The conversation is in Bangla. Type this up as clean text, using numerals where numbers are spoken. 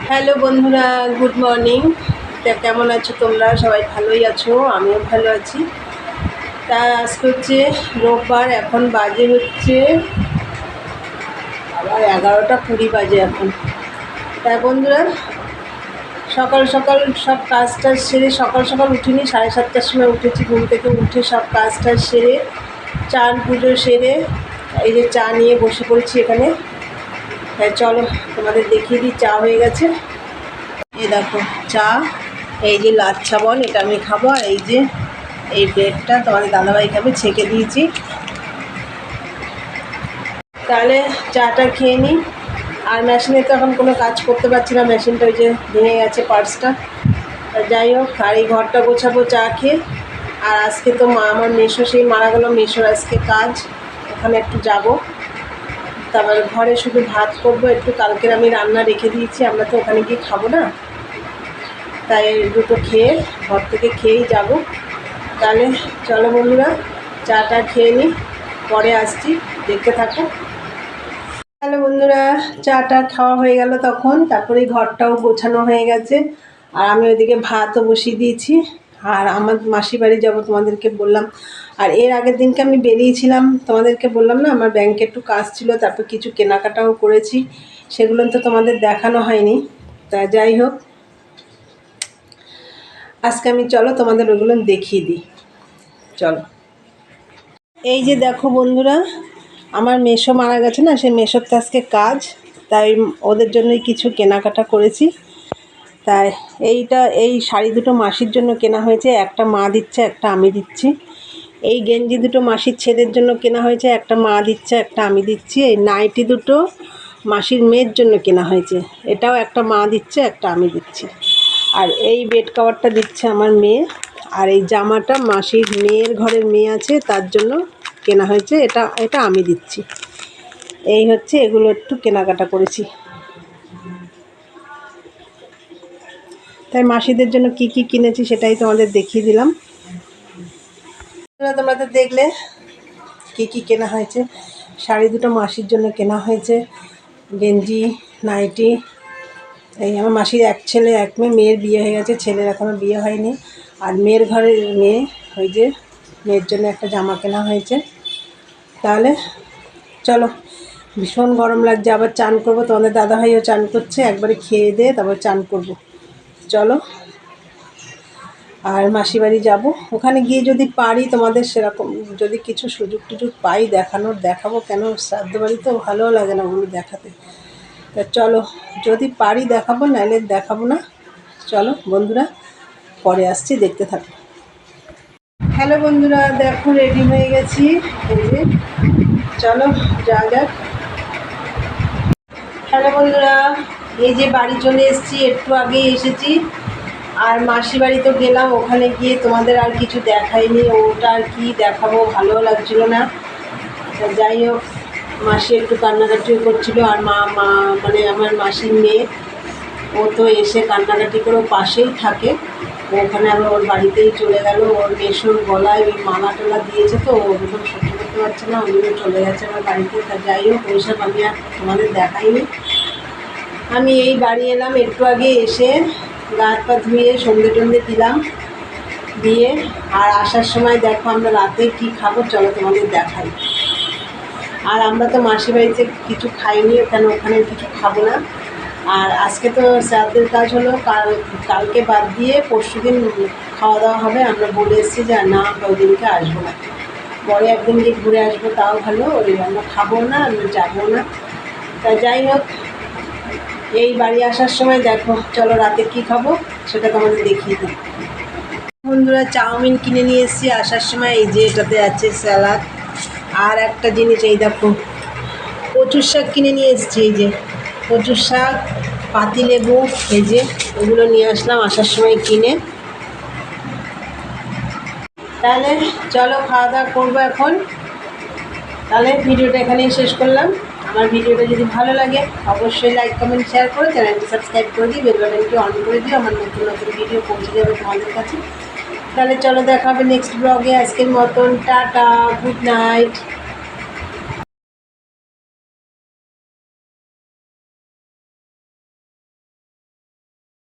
হ্যালো বন্ধুরা, গুড মর্নিং। কেমন আছো তোমরা? সবাই ভালোই আছো, আমিও ভালো আছি। তা আজকে হচ্ছে রোববার, এখন বাজে হচ্ছে আবার 11টা 20 বাজে এখন। তাই বন্ধুরা, সকাল সকাল সব কাজ টাজ সেরে, সকাল সকাল উঠিনি, 7:30টার সময় উঠেছি। ঘুম থেকে উঠে সব কাজ টাজ সেরে, চান পুজো সেরে এই যে চা নিয়ে বসে পড়েছি এখানে। তাই চলো তোমাদের দেখিয়ে দিই, চা হয়ে গেছে। এই দেখো চা, এই যে লাচ্ছা বল, এটা আমি খাবো। আর এই যে এই ব্রেডটা তোমাদের দাদাভাই খাবে, ছেঁকে দিয়েছি। তাহলে চাটা খেয়ে নিই। আর মেশিনে তো এখন কোনো কাজ করতে পারছি না, মেশিনটা ওই যে ভেঙে গেছে পার্টসটা। যাই হোক, আর এই ঘরটা গোছাবো চা খেয়ে। আর আজকে তো আমার মেশো সেই মারা গেল, মেশোর আজকে কাজ, ওখানে একটু যাব। তারপর ঘরে শুধু ভাত করবো একটু, কালকের আমি রান্না রেখে দিয়েছি, আমরা তো ওখানে গিয়ে খাবো না। তাই দুটো খেয়ে ঘর থেকে খেয়েই যাব। তাহলে চলো বন্ধুরা, চাটা খেয়ে নিই, পরে আসছি, দেখতে থাকো। তাহলে বন্ধুরা, চাটা খাওয়া হয়ে গেল তখন, তারপরে ঘরটাও গোছানো হয়ে গেছে। আর আমি ওইদিকে ভাতও বসিয়ে দিয়েছি। আর আমার মাসি বাড়ি যাবো তোমাদেরকে বললাম। আর এর আগের দিনকে আমি বেরিয়েছিলাম, তোমাদেরকে বললাম না, আমার ব্যাংকে একটু কাজ ছিল, তারপর কিছু কেনাকাটাও করেছি, সেগুলো তো তোমাদের দেখানো হয়নি। তা যাই হোক, আজকে আমি চলো তোমাদের ওগুলো দেখিয়ে দিই। চলো, এই যে দেখো বন্ধুরা, আমার মেসো মারা গেছে না, সেই মেসোর তো আজকে কাজ, তাই ওদের জন্যই কিছু কেনাকাটা করেছি। তাই এই শাড়ি দুটো মাসির জন্য কেনা হয়েছে, একটা মা দিচ্ছে, একটা আমি দিচ্ছি। এই গেঞ্জি দুটো মাসির ছেলের জন্য কেনা হয়েছে, একটা মা দিচ্ছে, একটা আমি দিচ্ছি। এই নাইটি দুটো মাসির মেয়ের জন্য কেনা হয়েছে, এটাও একটা মা দিচ্ছে, একটা আমি দিচ্ছি। আর এই বেড কভারটা দিচ্ছে আমার মেয়ে। আর এই জামাটা মাসির মেয়ের ঘরের মেয়ে আছে, তার জন্য কেনা হয়েছে, এটা আমি দিচ্ছি। এই হচ্ছে, এগুলো একটু কেনাকাটা করেছি। তাই মাসিদের জন্য কি কি কিনেছি সেটাই তোমাদের দেখিয়ে দিলাম। তোমরা তো দেখলে কি কি কেনা হয়েছে। শাড়ি দুটো মাসির জন্য কেনা হয়েছে, গেঞ্জি, নাইটি। এই আমার মাসির এক ছেলে এক মেয়ে, মেয়ের বিয়ে হয়ে গেছে, ছেলের এখনও বিয়ে হয়নি। আর মেয়ের ঘরের মেয়ে, ওই যে মেয়ের জন্য একটা জামা কেনা হয়েছে। তাহলে চলো, ভীষণ গরম লাগছে, আবার চান করবো, তোমাদের দাদাভাইও চান করছে, একবারে খেয়ে দিয়ে তারপর চান করব। চলো, আর মাসি বাড়ি যাবো, ওখানে গিয়ে যদি পারি তোমাদের সেরকম যদি কিছু সুযোগ টুযোগ পাই দেখানোর, দেখাবো। কেন, শ্রাদ্ধ বাড়ি তো ভালোও লাগে না ওগুলো দেখাতে। তা চলো, যদি পারি দেখাবো, নাহলে দেখাবো না। চলো বন্ধুরা, পরে আসছি, দেখতে থাকো। হ্যালো বন্ধুরা, দেখো রেডি হয়ে গেছি, এই যে চলো যা যাক। হ্যালো বন্ধুরা, এই যে বাড়ি চলে এসেছি, একটু আগেই এসেছি। আর মাসি বাড়ি তো গেলাম, ওখানে গিয়ে তোমাদের আর কিছু দেখাইনি, ওটা আর কি দেখাবো, ভালো লাগছিল না। যাই হোক, মাসি একটু কান্নাকাটিও করছিল। আর মা মানে আমার মাসির মেয়ে, ও তো এসে কান্নাকাটি করে পাশেই থাকে, ওখানে আবার ওর বাড়িতেই চলে গেল। ওর মেসোর গলায় ওই মালা টোলা দিয়েছে, তো ও একদম সহ্য করতে পারছে না, ওগুলো চলে গেছে আমার বাড়িতে। তা যাই হোক, ওইসব আমি আর তোমাদের দেখাইনি। আমি এই বাড়ি এলাম একটু আগে, এসে গা হাত পা ধুয়ে সন্ধে টন্ধে দিলাম, দিয়ে আর আসার সময় দেখো আমরা রাতে কি খাবো, চলো তোমাদের দেখাই। আর আমরা তো মাসি বাড়িতে কিছু খাইনি, ওখানে কিছু খাবো না। আর আজকে তো শ্রাদ্ধের কাজ হলো, কালকে বাদ দিয়ে পরশু দিন খাওয়া দাওয়া হবে। আমরা বলে এসেছি যে না, ওই দিনকে আসবো না, পরে একদিন গিয়ে ঘুরে আসবো, তাও ভালো। ওই আমরা খাবো না, আমরা যাবো না। তা যাই হোক, এই বাড়ি আসার সময় দেখো, চলো রাতে কি খাবো সেটা তোমাদের দেখিয়ে দিই। বন্ধুরা, চাউমিন কিনে নিয়ে এসেছি আসার সময়। এই যে এটাতে আছে স্যালাড, আর একটা জিনিস এই দেখো, কচুর শাক কিনে নিয়ে এসেছি। এই যে কচুর শাক, পাতিলেবু, এই যে এগুলো নিয়ে আসলাম আসার সময় কিনে। তাহলে চলো খাওয়া দাওয়া করবো এখন। তাহলে ভিডিওটা এখানেই শেষ করলাম। আমার ভিডিওটা যদি ভালো লাগে অবশ্যই লাইক কমেন্ট শেয়ার করে চ্যানেলটি সাবস্ক্রাইব করে দিই, বেল বাটনটি অন করে দিও, আমার নতুন নতুন ভিডিও পৌঁছে যাবে তোমাদের কাছে। তাহলে চলো, দেখা হবে নেক্সট ব্লগে। আজকের মতন টাটা, গুড নাইট।